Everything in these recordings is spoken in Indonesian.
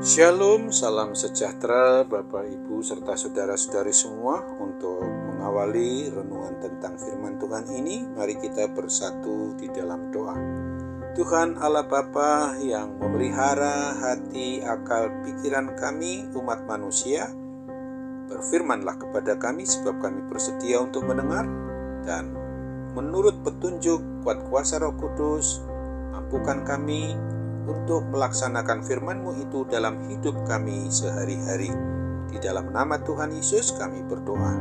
Shalom, salam sejahtera Bapak, Ibu, serta saudara-saudari semua. Untuk mengawali renungan tentang firman Tuhan ini, mari kita bersatu di dalam doa. Tuhan Allah Bapa yang memelihara hati, akal, pikiran kami, umat manusia, berfirmanlah kepada kami sebab kami bersedia untuk mendengar, dan menurut petunjuk kuat kuasa Roh Kudus, mampukan kami untuk melaksanakan firman-Mu itu dalam hidup kami sehari-hari. Di dalam nama Tuhan Yesus kami berdoa.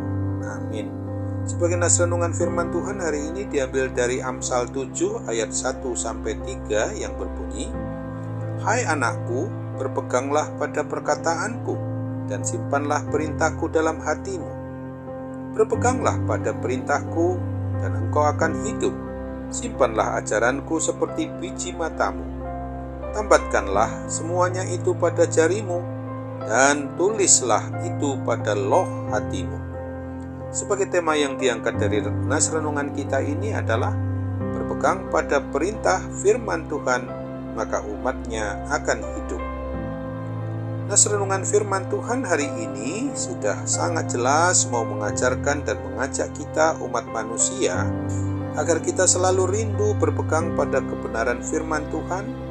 Amin. Sebagai nas renungan firman Tuhan hari ini diambil dari Amsal 7 ayat 1-3 yang berbunyi, Hai anakku, berpeganglah pada perkataanku dan simpanlah perintahku dalam hatimu. Berpeganglah pada perintahku dan engkau akan hidup. Simpanlah ajaranku seperti biji matamu. Tambatkanlah semuanya itu pada jarimu, dan tulislah itu pada loh hatimu. Sebagai tema yang diangkat dari nas renungan kita ini adalah berpegang pada perintah firman Tuhan, maka umatnya akan hidup. Nas renungan firman Tuhan hari ini sudah sangat jelas mau mengajarkan dan mengajak kita umat manusia agar kita selalu rindu berpegang pada kebenaran firman Tuhan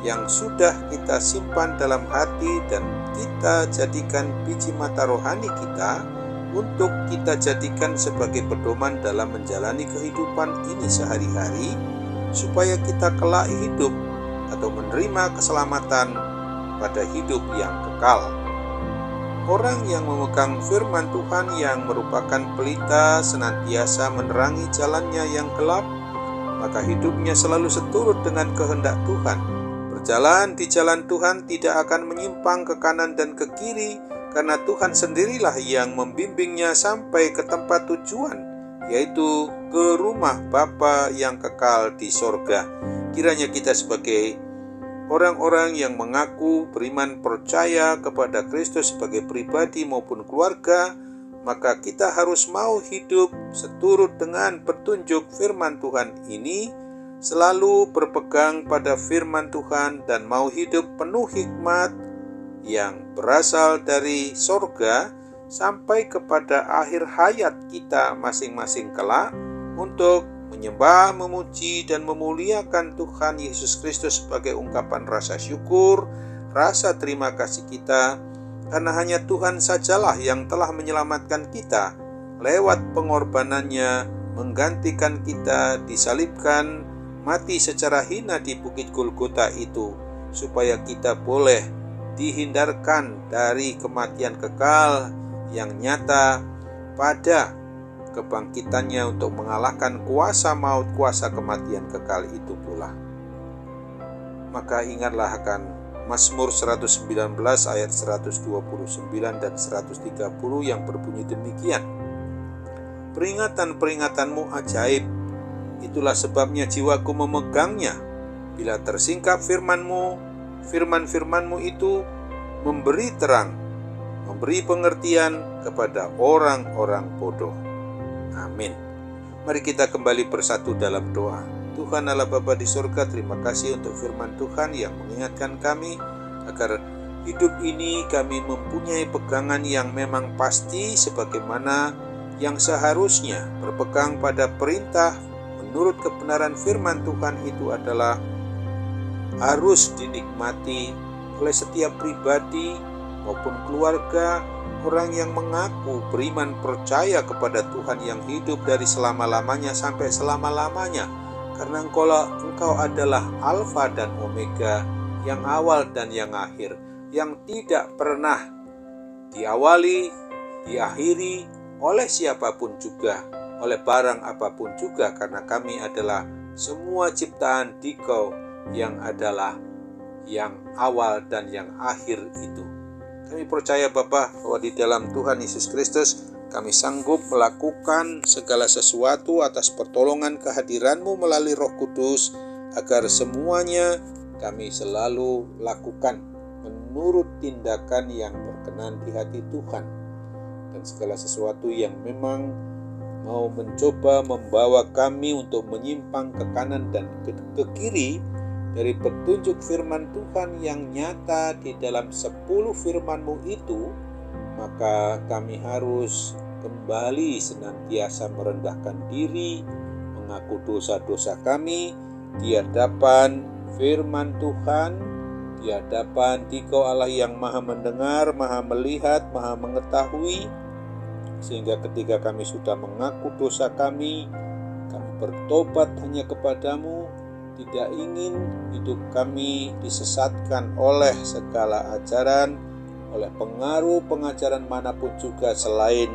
yang sudah kita simpan dalam hati dan kita jadikan biji mata rohani kita untuk kita jadikan sebagai pedoman dalam menjalani kehidupan ini sehari-hari, supaya kita kelak hidup atau menerima keselamatan pada hidup yang kekal. Orang yang memegang firman Tuhan yang merupakan pelita senantiasa menerangi jalannya yang gelap, maka hidupnya selalu seturut dengan kehendak Tuhan. Berjalan di jalan Tuhan tidak akan menyimpang ke kanan dan ke kiri, karena Tuhan sendirilah yang membimbingnya sampai ke tempat tujuan, yaitu ke rumah Bapa yang kekal di sorga. Kiranya kita sebagai orang-orang yang mengaku beriman percaya kepada Kristus sebagai pribadi maupun keluarga, maka kita harus mau hidup seturut dengan petunjuk firman Tuhan ini, selalu berpegang pada firman Tuhan dan mau hidup penuh hikmat yang berasal dari sorga sampai kepada akhir hayat kita masing-masing kelak, untuk menyembah, memuji, dan memuliakan Tuhan Yesus Kristus sebagai ungkapan rasa syukur, rasa terima kasih kita, karena hanya Tuhan sajalah yang telah menyelamatkan kita lewat pengorbanannya, menggantikan kita disalibkan, mati secara hina di Bukit Golgota itu, supaya kita boleh dihindarkan dari kematian kekal yang nyata pada kebangkitannya untuk mengalahkan kuasa maut, kuasa kematian kekal itu pula. Maka ingatlah akan Mazmur 119 ayat 129 dan 130 yang berbunyi demikian, Peringatan-peringatanmu ajaib, itulah sebabnya jiwaku memegangnya. Bila tersingkap firman-firmanmu itu memberi terang, memberi pengertian kepada orang-orang bodoh. Amin. Mari kita kembali bersatu dalam doa. Tuhan Allah Bapa di surga, terima kasih untuk firman Tuhan yang mengingatkan kami agar hidup ini kami mempunyai pegangan yang memang pasti, sebagaimana yang seharusnya berpegang pada perintah menurut kebenaran firman Tuhan itu adalah harus dinikmati oleh setiap pribadi maupun keluarga, orang yang mengaku beriman percaya kepada Tuhan yang hidup dari selama-lamanya sampai selama-lamanya, karena Engkau adalah Alfa dan Omega, yang awal dan yang akhir, yang tidak pernah diawali, diakhiri oleh siapapun juga, oleh barang apapun juga, karena kami adalah semua ciptaan Dikau yang adalah yang awal dan yang akhir itu. Kami percaya Bapa bahwa di dalam Tuhan Yesus Kristus kami sanggup melakukan segala sesuatu atas pertolongan kehadiran-Mu melalui Roh Kudus, agar semuanya kami selalu lakukan menurut tindakan yang berkenan di hati Tuhan, dan segala sesuatu yang memang mau mencoba membawa kami untuk menyimpang ke kanan dan ke kiri, dari petunjuk firman Tuhan yang nyata di dalam 10 firman-Mu itu, maka kami harus kembali senantiasa merendahkan diri, mengaku dosa-dosa kami di hadapan firman Tuhan, di hadapan Dikau Allah yang maha mendengar, maha melihat, maha mengetahui, sehingga ketika kami sudah mengaku dosa kami bertobat hanya kepadamu, tidak ingin hidup kami disesatkan oleh segala ajaran, oleh pengaruh pengajaran manapun juga selain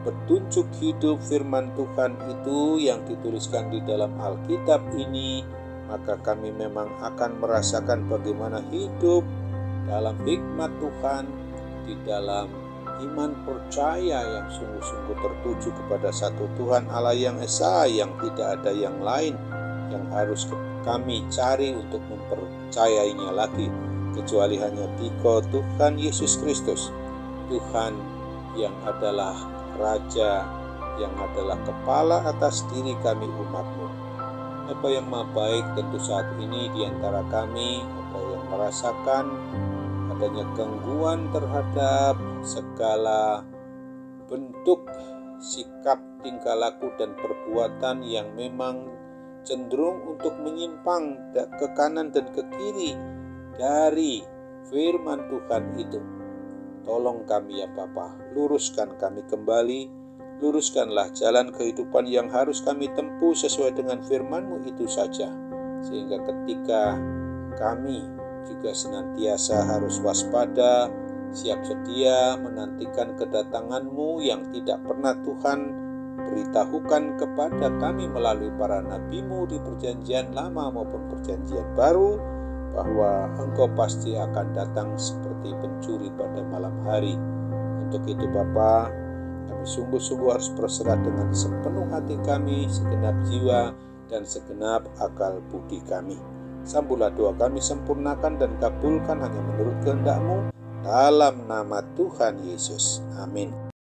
petunjuk hidup firman Tuhan itu yang dituliskan di dalam Alkitab ini, maka kami memang akan merasakan bagaimana hidup dalam hikmat Tuhan, di dalam iman percaya yang sungguh-sungguh tertuju kepada satu Tuhan Allah yang esa, yang tidak ada yang lain yang harus kami cari untuk mempercayainya lagi, kecuali hanya Dikau Tuhan Yesus Kristus, Tuhan yang adalah Raja, yang adalah kepala atas diri kami umat-Mu. Apa yang maha baik tentu saat ini di antara kami ada yang merasakan adanya gangguan terhadap segala bentuk sikap, tingkah laku, dan perbuatan yang memang cenderung untuk menyimpang ke kanan dan ke kiri dari firman Tuhan itu. Tolong kami ya Bapa, luruskan kami kembali, luruskanlah jalan kehidupan yang harus kami tempuh sesuai dengan firman-Mu itu saja, sehingga ketika kami juga senantiasa harus waspada, siap sedia menantikan kedatangan-Mu yang tidak pernah Tuhan beritahukan kepada kami melalui para nabi-Mu di perjanjian lama maupun perjanjian baru, bahwa Engkau pasti akan datang seperti pencuri pada malam hari. Untuk itu Bapa, kami sungguh-sungguh harus berserah dengan sepenuh hati kami, segenap jiwa, dan segenap akal budi kami. Sambutlah doa kami, sempurnakan dan kabulkan hanya menurut kehendak-Mu, dalam nama Tuhan Yesus. Amin.